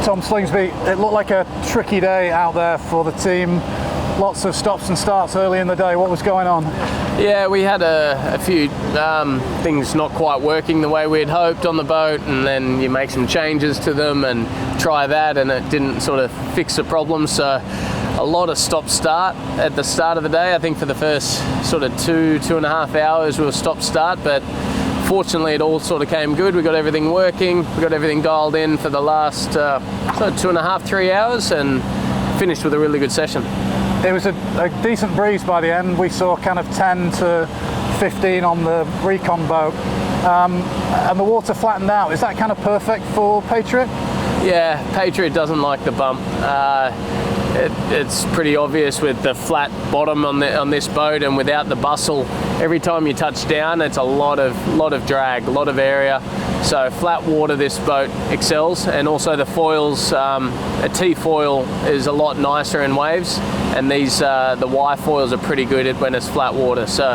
Tom Slingsby, it looked like a tricky day out there for the team. Lots of stops and starts early in the day. What was going on? Yeah, we had a few things not quite working the way we had hoped on the boat, and then you make some changes to them and try that, and it didn't sort of fix the problem. So a lot of stop-start at the start of the day. I think for the first sort of 2.5 hours we were stop-start, but fortunately it all sort of came good. We got everything working, we got everything dialed in for the last sort of 2.5-3 hours, and finished with a really good session. It was a decent breeze by the end. We saw kind of 10 to 15 on the recon boat, and the water flattened out. Is that kind of perfect for Patriot? Yeah, Patriot doesn't like the bump. It's pretty obvious with the flat bottom on this boat, and without the bustle, every time you touch down, it's a lot of drag, a lot of area. So flat water, this boat excels, and also the foils. A T foil is a lot nicer in waves, and these the Y foils are pretty good when it's flat water. So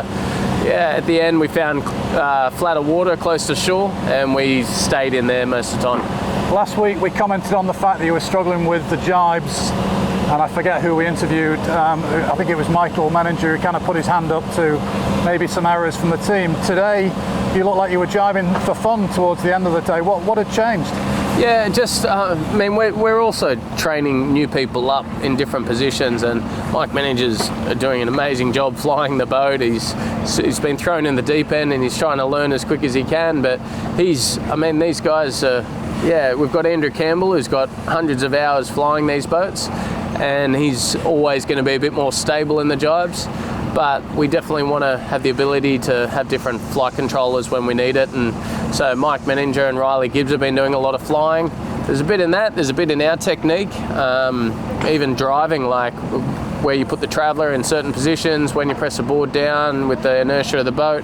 yeah, at the end we found flatter water close to shore, and we stayed in there most of the time. Last week we commented on the fact that you were struggling with the jibes, and I forget who we interviewed. I think it was Michael, manager, who kind of put his hand up to maybe some errors from the team. Today you look like you were jibing for fun towards the end of the day. What had changed? Yeah, just I mean, we're also training new people up in different positions, and Mike Manager's doing an amazing job flying the boat. He's been thrown in the deep end, and he's trying to learn as quick as he can. But these guys yeah, we've got Andrew Campbell, who's got hundreds of hours flying these boats, and he's always going to be a bit more stable in the jibes. But we definitely want to have the ability to have different flight controllers when we need it, and so Mike Menninger and Riley Gibbs have been doing a lot of flying. There's a bit in that, there's a bit in our technique, even driving, like where you put the traveller in certain positions, when you press the board down with the inertia of the boat.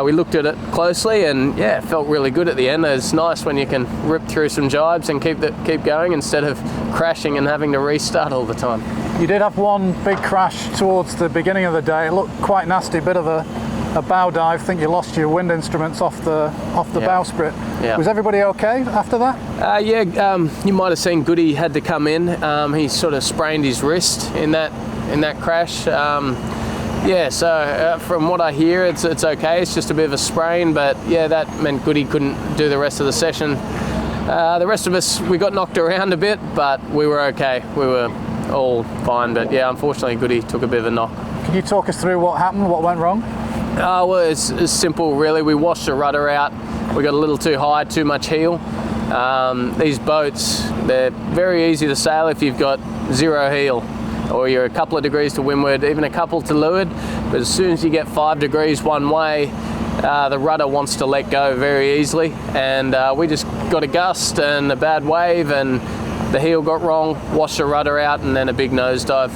We looked at it closely, and yeah, it felt really good at the end. It's nice when you can rip through some jibes and keep going instead of crashing and having to restart all the time. You did have one big crash towards the beginning of the day. It looked quite nasty, bit of a bow dive. I think you lost your wind instruments off the bowsprit. Yeah. Was everybody okay after that? Yeah, you might have seen Goody had to come in. He sort of sprained his wrist in that crash. Yeah, so from what I hear, it's okay. It's just a bit of a sprain, but yeah, that meant Goody couldn't do the rest of the session. The rest of us, we got knocked around a bit, but we were okay. We were all fine, but yeah, unfortunately Goody took a bit of a knock. Can you talk us through what happened, what went wrong? Well, it's simple really. We washed the rudder out. We got a little too high, too much heel. These boats, they're very easy to sail if you've got zero heel, or you're a couple of degrees to windward, even a couple to leeward. But as soon as you get 5 degrees one way, the rudder wants to let go very easily, and we just got a gust and a bad wave, and the heel got wrong, washed the rudder out, and then a big nosedive.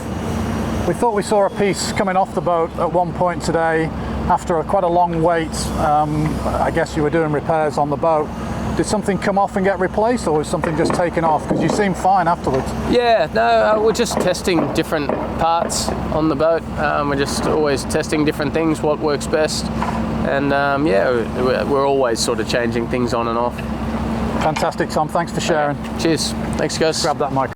We thought we saw a piece coming off the boat at one point today after quite a long wait. I guess you were doing repairs on the boat. Did something come off and get replaced, or was something just taken off? Because you seemed fine afterwards. Yeah, no, we're just testing different parts on the boat. We're just always testing different things, what works best. And yeah, we're always sort of changing things on and off. Fantastic, Tom. Thanks for sharing. Cheers. Thanks, guys. Grab that mic.